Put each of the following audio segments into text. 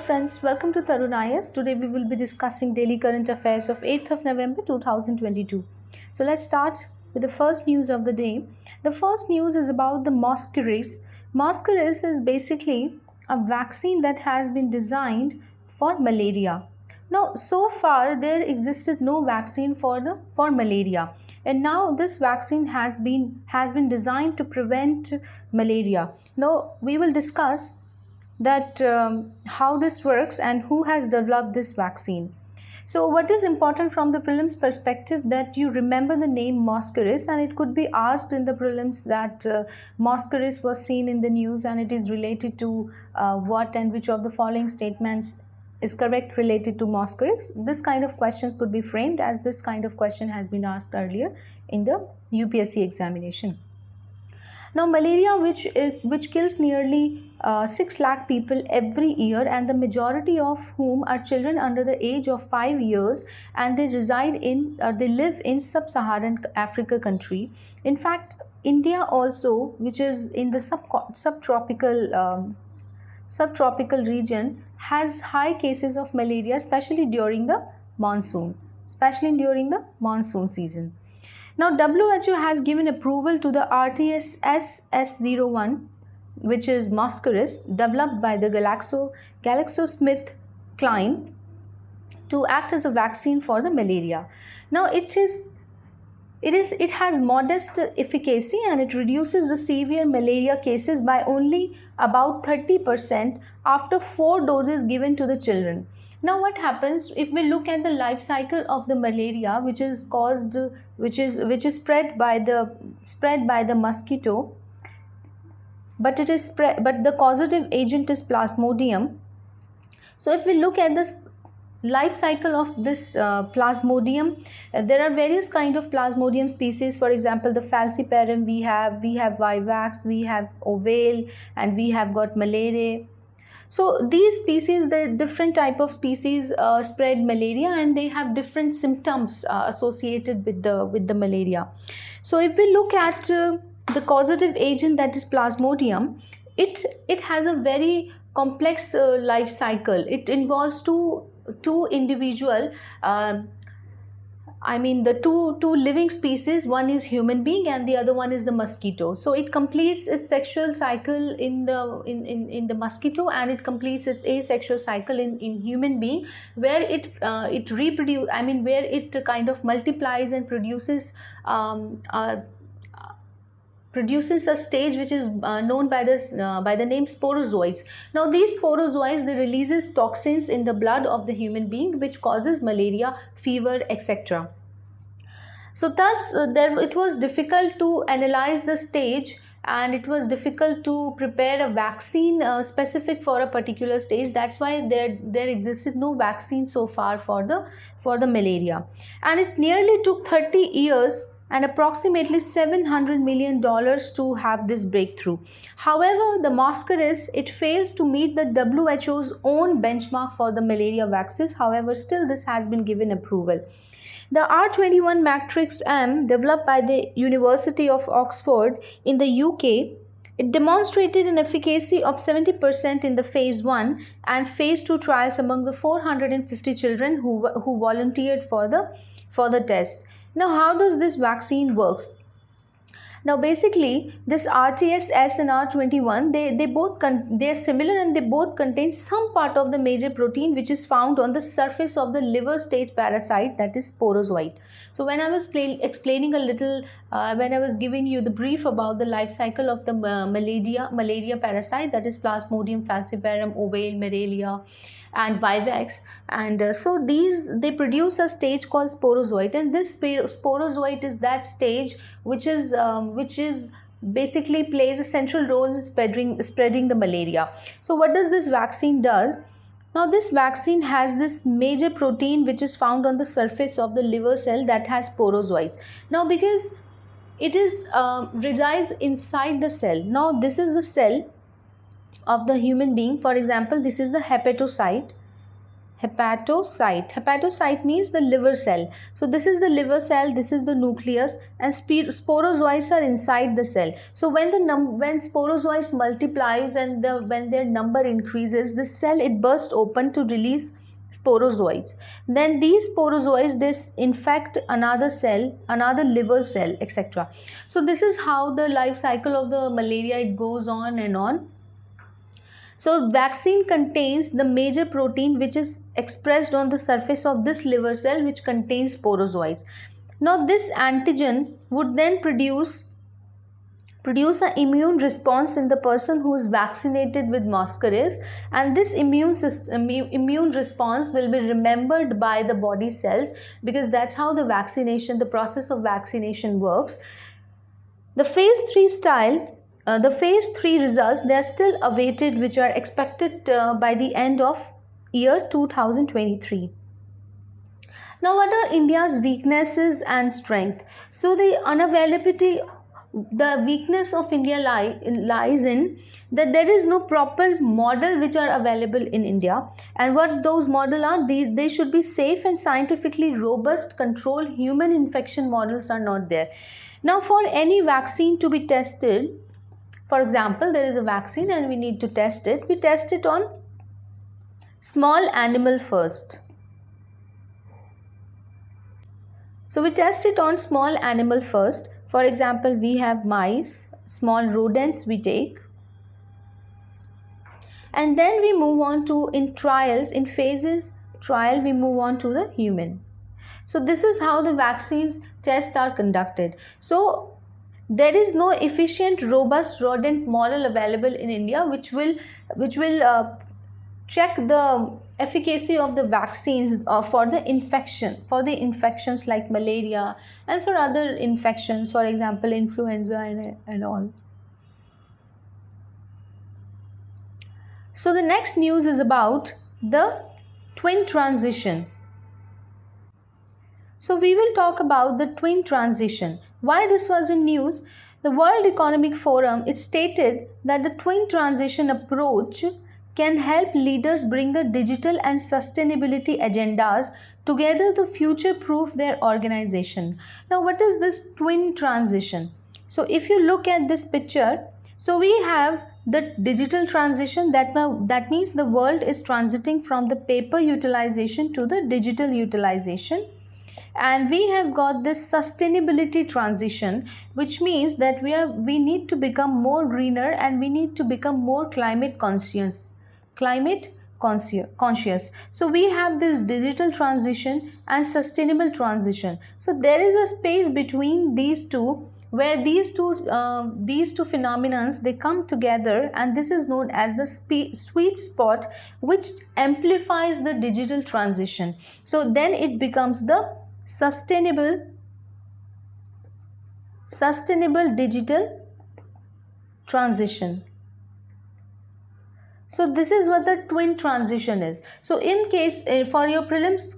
friends, welcome to Tarunayas. Today we will be discussing daily current affairs of 8th of November 2022. So let's start with the first news of the day. The first news is about the MOSQUIRIX. MOSQUIRIX is basically a vaccine that has been designed for malaria. Now, so far there existed no vaccine for malaria, and now this vaccine has been designed to prevent malaria. Now we will discuss that how this works and who has developed this vaccine. So what is important from the prelims perspective, that you remember the name MOSQUIRIX, and it could be asked in the prelims that MOSQUIRIX was seen in the news and it is related to what and which of the following statements is correct related to MOSQUIRIX. This kind of questions could be framed, as this kind of question has been asked earlier in the UPSC examination. Now malaria, which kills nearly 6 lakh people every year, and the majority of whom are children under the age of 5 years, and they live in sub-Saharan Africa country. In fact, India also, which is in the subtropical region, has high cases of malaria, especially during the monsoon season. Now, WHO has given approval to the RTS-SS01, which is MOSQUIRIX, developed by the GlaxoSmithKline, to act as a vaccine for the malaria. Now, it has modest efficacy, and it reduces the severe malaria cases by only about 30% after 4 doses given to the children. Now what happens if we look at the life cycle of the malaria, which is spread by the mosquito, but the causative agent is Plasmodium. So if we look at this life cycle of this Plasmodium, there are various kind of Plasmodium species. For example, the Falciparum we have Vivax, we have Ovale, and we have got Malaria. So these species, the different type of species spread malaria, and they have different symptoms associated with the malaria. So if we look at the causative agent, that is Plasmodium, it has a very complex life cycle. It involves two individual the two living species. One is human being and the other one is the mosquito. So it completes its sexual cycle in the mosquito, and it completes its asexual cycle in human being, where it kind of multiplies and produces a stage which is known by the name sporozoites. Now these sporozoites, they releases toxins in the blood of the human being, which causes malaria, fever, etc. So thus it was difficult to analyze the stage, and it was difficult to prepare a vaccine specific for a particular stage. That's why there existed no vaccine so far for the malaria, and it nearly took 30 years and approximately $700 million to have this breakthrough. However, the MOSQUIRIX, it fails to meet the WHO's own benchmark for the malaria vaccines. However, still this has been given approval. The R21 Matrix M, developed by the University of Oxford in the UK, it demonstrated an efficacy of 70% in the phase 1 and phase 2 trials among the 450 children who volunteered for the test. Now, how does this vaccine works? Now, basically, this RTS-S and R21, they are similar, and they both contain some part of the major protein which is found on the surface of the liver stage parasite, that is sporozoite. So, when I was explaining a little, when I was giving you the brief about the life cycle of the malaria parasite, that is Plasmodium falciparum, Ovale, Malaria, and Vivax, and so they produce a stage called sporozoite, and this sporozoite is that stage which is basically plays a central role in spreading the malaria. So what does this vaccine does? Now this vaccine has this major protein which is found on the surface of the liver cell that has sporozoites. Now because it is resides inside the cell. Now this is the cell of the human being. For example, this is the hepatocyte. Hepatocyte. Hepatocyte means the liver cell. So this is the liver cell, this is the nucleus, and sporozoites are inside the cell. So when sporozoites multiplies and when their number increases, the cell it bursts open to release sporozoites. Then these sporozoites this infect another cell, another liver cell, etc. So this is how the life cycle of the malaria it goes on and on. So vaccine contains the major protein which is expressed on the surface of this liver cell which contains sporozoites. Now this antigen would then produce an immune response in the person who is vaccinated with MOSQUIRIX, and this immune response will be remembered by the body cells, because that's how the process of vaccination works. The phase 3 results, they are still awaited, which are expected by the end of year 2023. Now, what are India's weaknesses and strength? So the weakness of India lies in that there is no proper model which are available in India, and what those models are, they should be safe and scientifically robust controlled human infection models are not there. Now, for any vaccine to be tested, for example, there is a vaccine and we need to test it. We test it on small animal first. So we test it on small animal first. For example, we have mice, small rodents we take. And then we move on to in phases trial, we move on to the human. So this is how the vaccines tests are conducted. So there is no efficient, robust rodent model available in India which will check the efficacy of the vaccines for the infections like malaria and for other infections, for example influenza and all. So the next news is about the twin transition. So we will talk about the twin transition. Why this was in news? The World Economic Forum, it stated that the twin transition approach can help leaders bring the digital and sustainability agendas together to future-proof their organization. Now, what is this twin transition? So if you look at this picture, so we have the digital transition, that means the world is transiting from the paper utilization to the digital utilization. And we have got this sustainability transition, which means that we need to become more greener and we need to become more climate conscious. So we have this digital transition and sustainable transition. So there is a space between these two, where these two phenomenons they come together, and this is known as the sweet spot, which amplifies the digital transition. So then it becomes the sustainable digital transition. So this is what the twin transition is. So in case for your prelims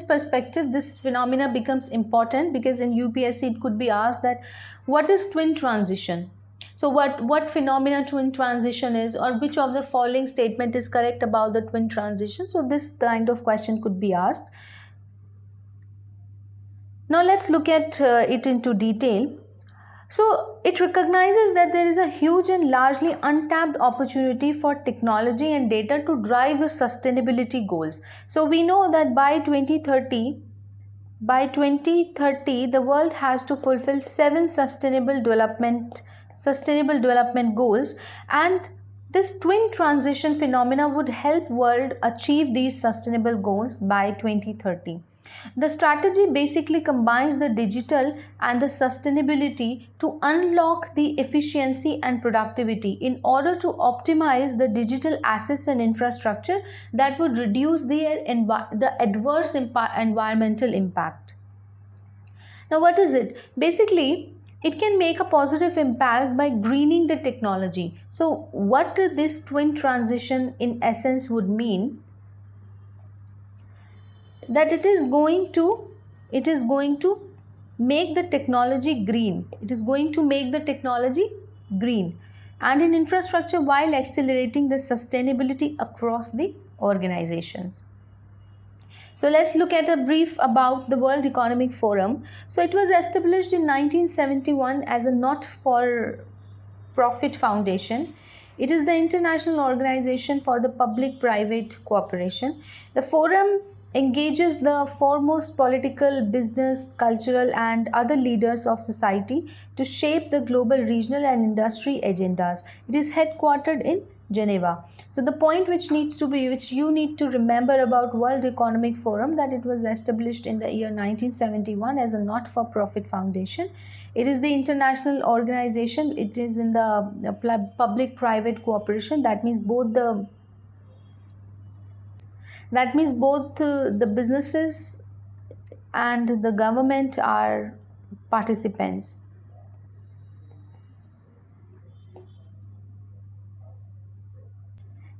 perspective, this phenomena becomes important, because in UPSC it could be asked that what is twin transition? So what phenomena twin transition is, or which of the following statement is correct about the twin transition? So this kind of question could be asked. Now let's look at it into detail. So it recognizes that there is a huge and largely untapped opportunity for technology and data to drive the sustainability goals. So we know that by 2030 the world has to fulfill 7 sustainable development goals, and this twin transition phenomena would help world achieve these sustainable goals by 2030. The strategy basically combines the digital and the sustainability to unlock the efficiency and productivity in order to optimize the digital assets and infrastructure that would reduce the adverse environmental impact. Now, what is it? Basically, it can make a positive impact by greening the technology. So, what this twin transition in essence would mean? That it is going to make the technology green. It is going to make the technology green and in infrastructure while accelerating the sustainability across the organizations. So let's look at a brief about the World Economic Forum. So it was established in 1971 as a not-for-profit foundation. It is the international organization for the public-private cooperation. The forum engages the foremost political, business, cultural and other leaders of society to shape the global, regional and industry agendas. It is headquartered in Geneva. So the point which you need to remember about World Economic Forum, that it was established in the year 1971 as a not-for-profit foundation. It is the international organization. It is in the public-private cooperation. That means both the businesses and the government are participants.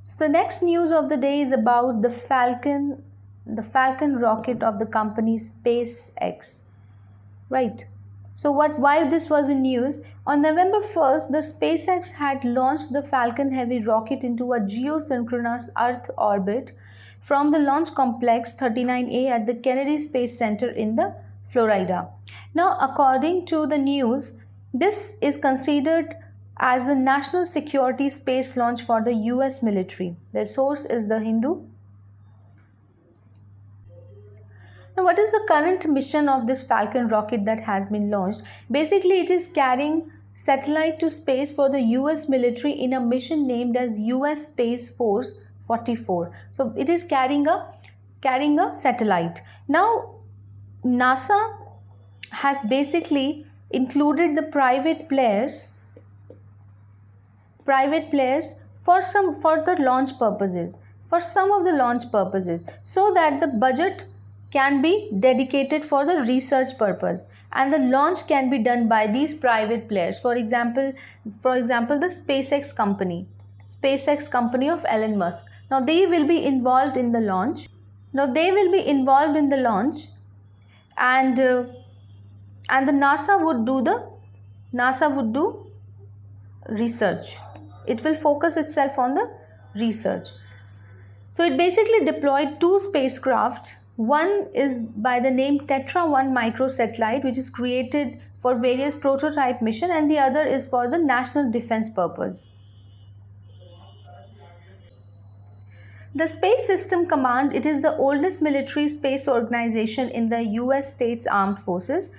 So the next news of the day is about the Falcon rocket of the company SpaceX. Right. So why this was in news? On November 1st, the SpaceX had launched the Falcon Heavy rocket into a geosynchronous Earth orbit from the Launch Complex 39A at the Kennedy Space Center in the Florida. Now, according to the news, this is considered as a national security space launch for the US military. The source is the Hindu. Now, what is the current mission of this Falcon rocket that has been launched? Basically, it is carrying satellite to space for the US military in a mission named as US Space Force 44. So it is carrying a satellite. Now, NASA has basically included the private players for some of the launch purposes, so that the budget can be dedicated for the research purpose and the launch can be done by these private players. For example, the SpaceX company of Elon Musk. Now they will be involved in the launch. And the NASA would do research. It will focus itself on the research. So it basically deployed two spacecraft. One is by the name Tetra 1 microsatellite, which is created for various prototype mission, and the other is for the national defense purpose. The Space System Command, it is the oldest military space organization in the US States Armed Forces.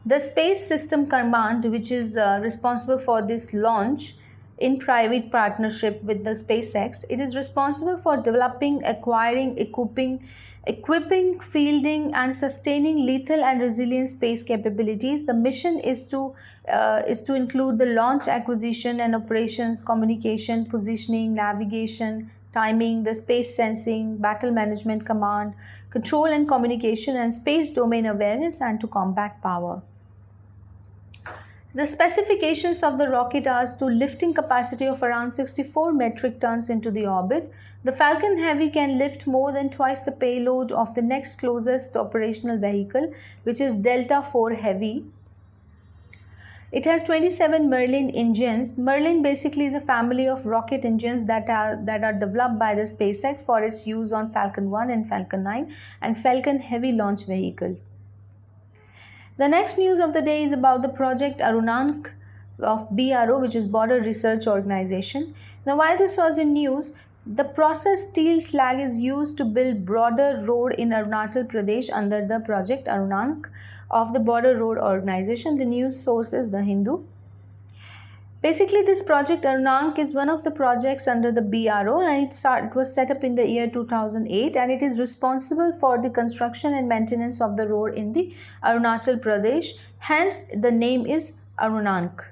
The Space System Command, which is responsible for this launch in private partnership with the SpaceX, it is responsible for developing, acquiring, equipping, fielding and sustaining lethal and resilient space capabilities. The mission is to include the launch, acquisition and operations, communication, positioning, navigation, timing, the space sensing, battle management, command, control and communication, and space domain awareness, and to combat power. The specifications of the rocket are to lifting capacity of around 64 metric tons into the orbit. The Falcon Heavy can lift more than twice the payload of the next closest operational vehicle, which is Delta IV Heavy. It has 27 Merlin engines. Merlin basically is a family of rocket engines that are developed by the SpaceX for its use on Falcon 1 and Falcon 9 and Falcon Heavy launch vehicles. The next news of the day is about the Project Arunank of BRO, which is Border Research Organization. Now, why this was in news, the processed steel slag is used to build border road in Arunachal Pradesh under the Project Arunank of the Border Road Organization. The news source is the Hindu. Basically, this Project Arunank is one of the projects under the BRO, and it was set up in the year 2008, and it is responsible for the construction and maintenance of the road in the Arunachal Pradesh. Hence, the name is Arunank.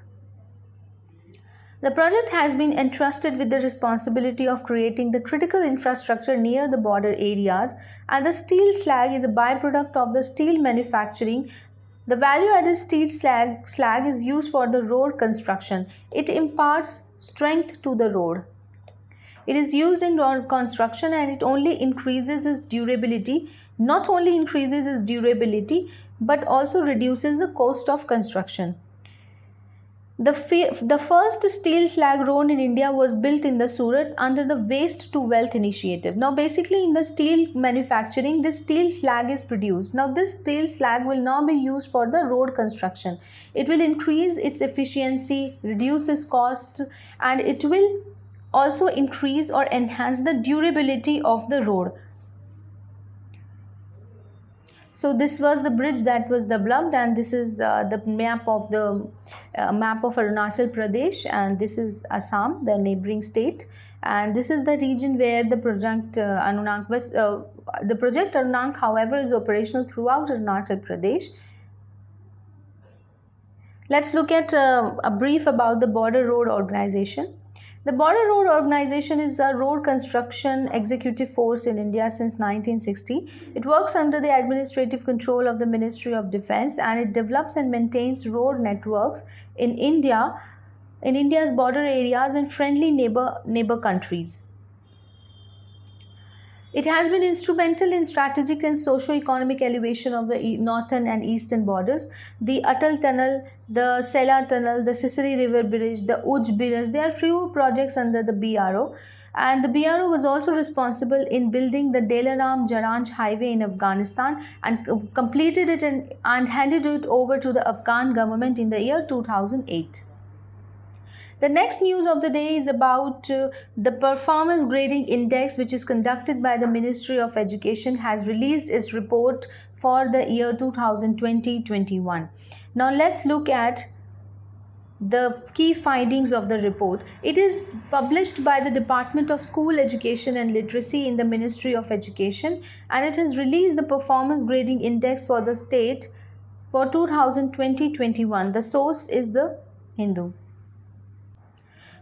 The project has been entrusted with the responsibility of creating the critical infrastructure near the border areas, and the steel slag is a byproduct of the steel manufacturing. The value-added steel slag is used for the road construction. It imparts strength to the road. It is used in road construction, and it only increases its durability. Not only increases its durability, but also reduces the cost of construction. The first steel slag road in India was built in the Surat under the Waste to Wealth initiative. Now, basically, in the steel manufacturing, this steel slag is produced. Now, this steel slag will now be used for the road construction. It will increase its efficiency, reduce its cost, and it will also increase or enhance the durability of the road. So this was the bridge that was developed, and this is the map of Arunachal Pradesh, and this is Assam, the neighboring state, and this is the region where the Project Arunank was. The Project Arunank, however, is operational throughout Arunachal Pradesh. Let's look at a brief about the Border Road Organization. The Border Road Organization is a road construction executive force in India since 1960. It works under the administrative control of the Ministry of Defense, and it develops and maintains road networks in India's border areas and friendly neighbor countries. It has been instrumental in strategic and socio-economic elevation of the northern and eastern borders. The Atal Tunnel, the Sela Tunnel, the Sisri River Bridge, the Uj Bridge, there are few projects under the BRO. And the BRO was also responsible in building the Delaram Jaranj highway in Afghanistan and completed it and handed it over to the Afghan government in the year 2008. The next news of the day is about the performance grading index, which is conducted by the Ministry of Education, has released its report for the year 2020-21. Now let's look at the key findings of the report. It is published by the Department of School Education and Literacy in the Ministry of Education, and it has released the performance grading index for the state for 2020-21. The source is the Hindu.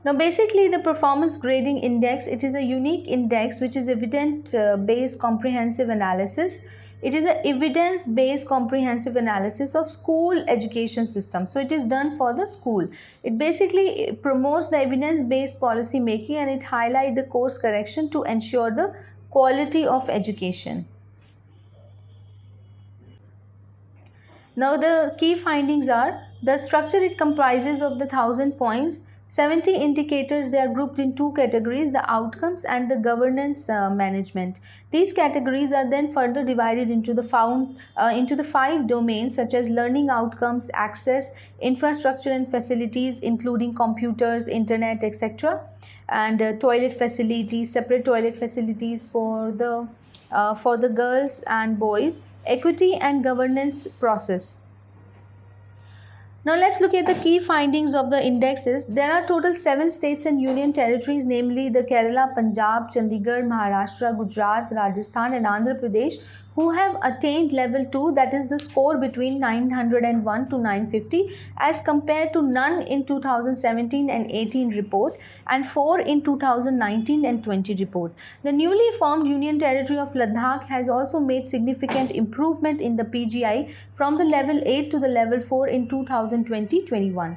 Now basically the performance grading index, it is a unique index which is evidence-based comprehensive analysis. It is an evidence-based comprehensive analysis of school education system. So it is done for the school. It basically promotes the evidence-based policy making, and it highlights the course correction to ensure the quality of education. Now the key findings are the structure. It comprises of the 1000 points. 70 indicators. They are grouped in two categories, the outcomes and the governance management. These categories are then further divided into the 5 domains such as learning outcomes, access, infrastructure and facilities including computers, internet, etc. and toilet facilities, separate toilet facilities for the girls and boys, equity and governance process. Now let's look at the key findings of the indexes. There are total 7 states and union territories, namely the Kerala, Punjab, Chandigarh, Maharashtra, Gujarat, Rajasthan and Andhra Pradesh, who have attained level 2, that is the score between 901 to 950, as compared to none in 2017 and 18 report and 4 in 2019 and 20 report. The newly formed Union Territory of Ladakh has also made significant improvement in the PGI from the level 8 to the level 4 in 2020-21.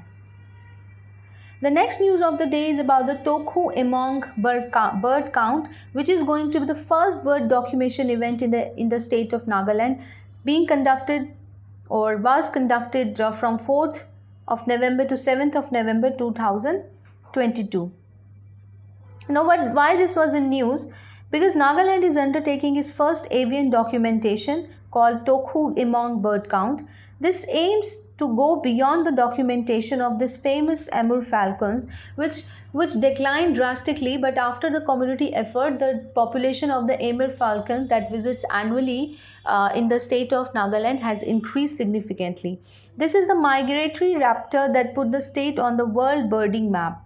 The next news of the day is about the Tokhu Emong bird count, which is going to be the first bird documentation event in the state of Nagaland, being conducted or was conducted from 4th of November to 7th of November 2022. Now why this was in news? Because Nagaland is undertaking its first avian documentation called Tokhu Emong bird count. This aims to go beyond the documentation of this famous Amur falcons, which declined drastically, but after the community effort, the population of the Amur falcon that visits annually in the state of Nagaland has increased significantly. This is the migratory raptor that put the state on the world birding map.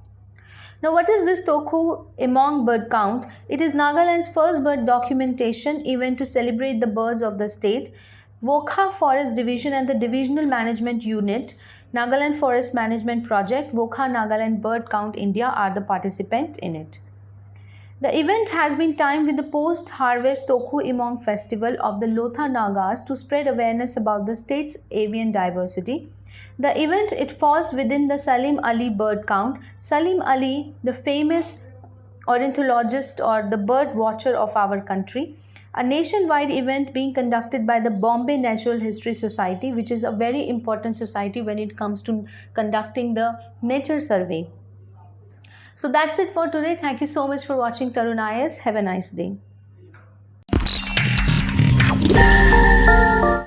Now, what is this Tokhu Emong bird count? It is Nagaland's first bird documentation event to celebrate the birds of the state. Vokha Forest Division and the Divisional Management Unit, Nagaland Forest Management Project, Vokha Nagaland Bird Count India are the participants in it. The event has been timed with the post-harvest Tokhu Emong festival of the Lotha Nagas to spread awareness about the state's avian diversity. The event, it falls within the Salim Ali bird count. Salim Ali, the famous ornithologist or the bird watcher of our country, a nationwide event being conducted by the Bombay Natural History Society, which is a very important society when it comes to conducting the nature survey. So that's it for today. Thank you so much for watching Tarun IS. Have a nice day.